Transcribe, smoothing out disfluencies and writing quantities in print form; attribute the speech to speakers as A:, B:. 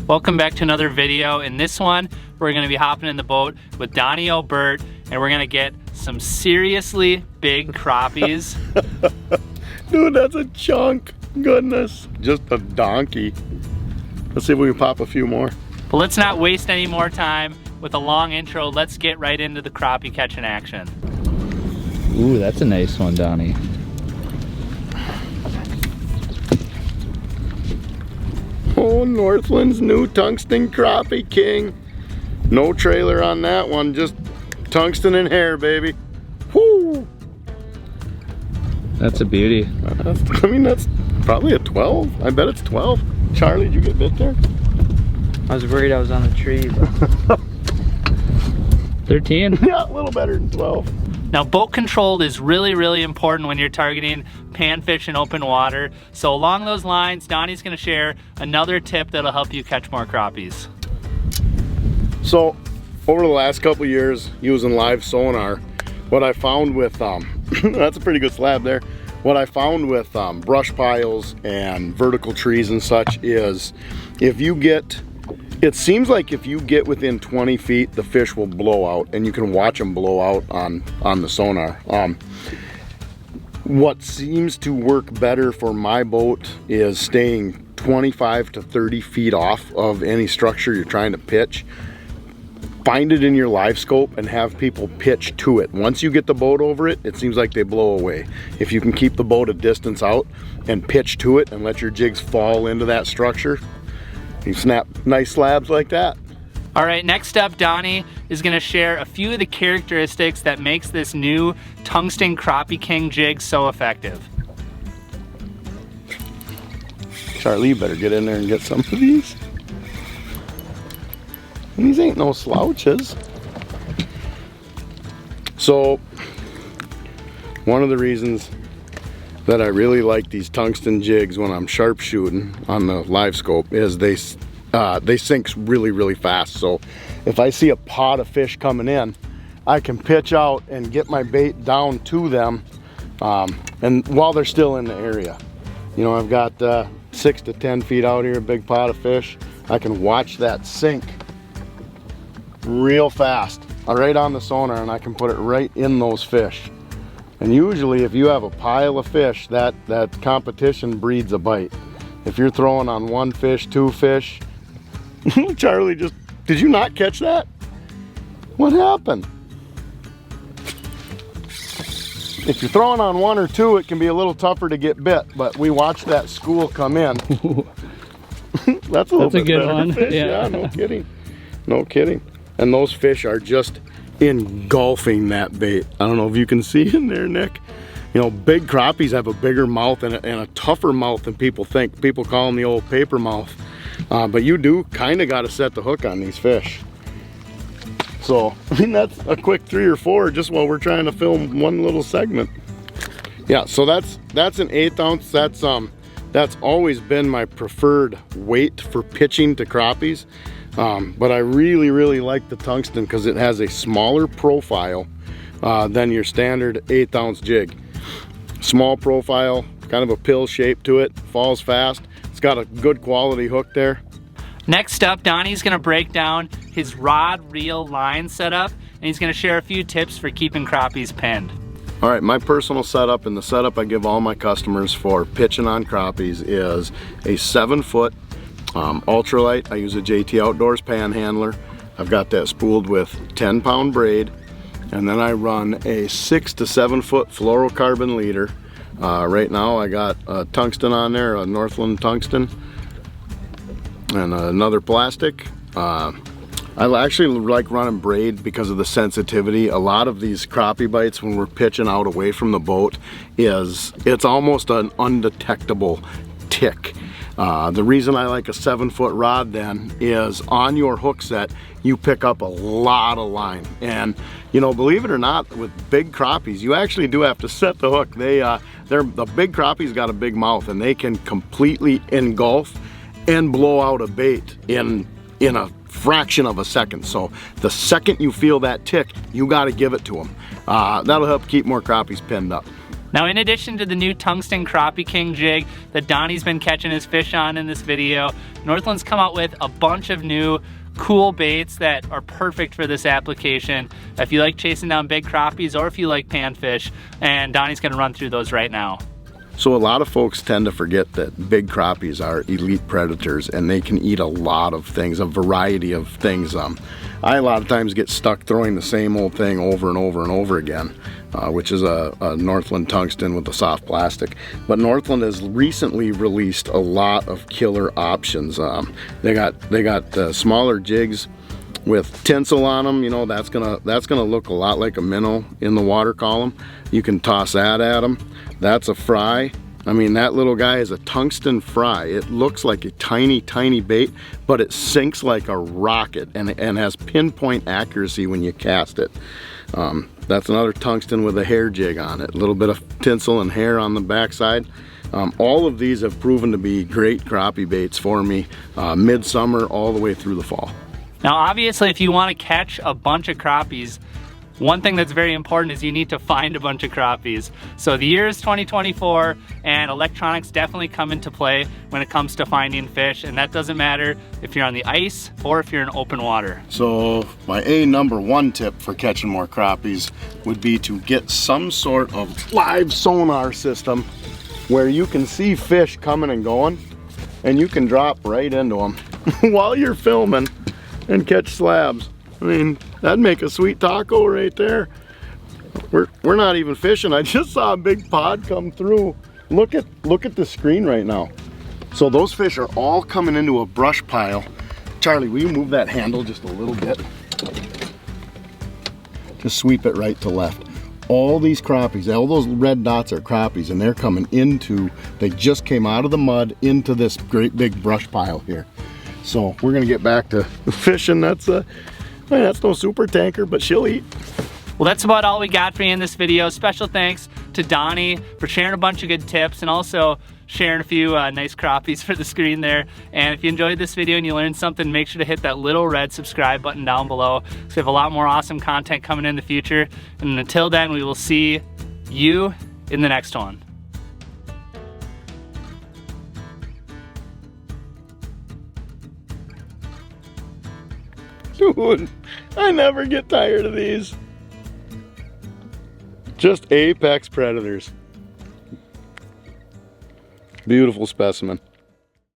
A: Welcome back to another video. In this one, we're gonna be hopping in the boat with Donnie O'bert and we're gonna get some seriously big crappies.
B: Dude, that's a chunk. Goodness, just a donkey. Let's see if we can pop a few more.
A: But let's not waste any more time with a long intro. Let's get right into the crappie catching action.
C: Ooh, that's a nice one, Donnie.
B: Oh, Northland's new Tungsten Crappie King. No trailer on that one, just tungsten and hair, baby. Whoo!
C: That's a beauty.
B: I mean, that's probably a 12. I bet it's 12. Charlie, did you get bit there?
D: I was worried I was on a tree. But...
C: 13?
B: Yeah, a little better than 12.
A: Now, boat control is really important when you're targeting panfish in open water. So along those lines, Donnie's gonna share another tip that'll help you catch more crappies.
B: So, over the last couple of years, using live sonar, what I found with, that's a pretty good slab there. What I found with brush piles and vertical trees and such is, if you get, it seems like if you get within 20 feet, the fish will blow out, and you can watch them blow out on the sonar. What seems to work better for my boat is staying 25 to 30 feet off of any structure you're trying to pitch. Find it in your live scope and have people pitch to it. Once you get the boat over it, it seems like they blow away. If you can keep the boat a distance out and pitch to it and let your jigs fall into that structure, you snap nice slabs like that.
A: All right, next up, Donnie is gonna share a few of the characteristics that makes this new Tungsten Crappie King jig so effective.
B: Charlie, you better get in there and get some of these. These ain't no slouches. So, one of the reasons that I really like these tungsten jigs when I'm sharp shooting on the live scope is they sink really fast. So if I see a pod of fish coming in, I can pitch out and get my bait down to them, and while they're still in the area. You know, I've got 6 to 10 feet out here, a big pod of fish. I can watch that sink real fast right on the sonar, and I can put it right in those fish. And usually if you have a pile of fish, that competition breeds a bite. If you're throwing on one fish, two fish, Charlie, just, did you not catch that? What happened? If you're throwing on one or two, it can be a little tougher to get bit, but we watched that school come in. That's a good one. Fish. Yeah, no kidding. No kidding. And those fish are just engulfing that bait. I don't know if you can see in there, Nick. You know, big crappies have a bigger mouth and a tougher mouth than people think. People call them the old paper mouth. But you do kind of got to set the hook on these fish. So, I mean, that's a quick 3 or 4 just while we're trying to film one little segment. Yeah, so that's an 1/8 ounce. That's always been my preferred weight for pitching to crappies. But I really like the tungsten because it has a smaller profile than your standard 1/8 ounce jig. Small profile, kind of a pill shape to it, falls fast. It's got a good quality hook there.
A: Next up, Donnie's gonna break down his rod, reel, line setup, and he's gonna share a few tips for keeping crappies pinned.
B: All right, my personal setup and the setup I give all my customers for pitching on crappies is a 7-foot ultralight. I use a JT Outdoors panhandler. I've got that spooled with 10-pound braid, and then I run a 6 to 7 foot fluorocarbon leader. Right now I got a tungsten on there, a Northland tungsten, and another plastic. I actually like running braid because of the sensitivity. A lot of these crappie bites when we're pitching out away from the boat it's almost an undetectable tick. The reason I like a 7-foot rod then is on your hook set you pick up a lot of line, and you know, believe it or not, with big crappies you actually do have to set the hook. The big crappies got a big mouth and they can completely engulf and blow out a bait in a fraction of a second. So the second you feel that tick, you got to give it to them. That'll help keep more crappies pinned up.
A: Now, in addition to the new Tungsten Crappie King jig that Donnie's been catching his fish on in this video, Northland's come out with a bunch of new cool baits that are perfect for this application if you like chasing down big crappies or if you like panfish, and Donnie's gonna run through those right now.
B: So a lot of folks tend to forget that big crappies are elite predators and they can eat a lot of things, a variety of things. I a lot of times get stuck throwing the same old thing over and over and over again, which is a Northland tungsten with a soft plastic. But Northland has recently released a lot of killer options. They got smaller jigs with tinsel on them. You know, that's gonna look a lot like a minnow in the water column. You can toss that at them. That's a fry. I mean, that little guy is a tungsten fry. It looks like a tiny, tiny bait, but it sinks like a rocket and has pinpoint accuracy when you cast it. That's another tungsten with a hair jig on it. A little bit of tinsel and hair on the backside. All of these have proven to be great crappie baits for me, midsummer all the way through the fall.
A: Now, obviously, if you want to catch a bunch of crappies, one thing that's very important is you need to find a bunch of crappies. So the year is 2024 and electronics definitely come into play when it comes to finding fish, and that doesn't matter if you're on the ice or if you're in open water.
B: So my number one tip for catching more crappies would be to get some sort of live sonar system where you can see fish coming and going and you can drop right into them while you're filming and catch slabs. I mean, that'd make a sweet taco right there. We're not even fishing. I just saw a big pod come through. Look at the screen right now. So those fish are all coming into a brush pile. Charlie, will you move that handle just a little bit? Just sweep it right to left. All these crappies, all those red dots are crappies, and they're coming into, they just came out of the mud into this great big brush pile here. So we're gonna get back to fishing. That's no super tanker, but she'll eat.
A: Well, that's about all we got for you in this video. Special thanks to Donnie for sharing a bunch of good tips and also sharing a few nice crappies for the screen there. And if you enjoyed this video and you learned something, make sure to hit that little red subscribe button down below, because we have a lot more awesome content coming in the future. And until then, we will see you in the next one.
B: Dude, I never get tired of these. Just apex predators. Beautiful specimen.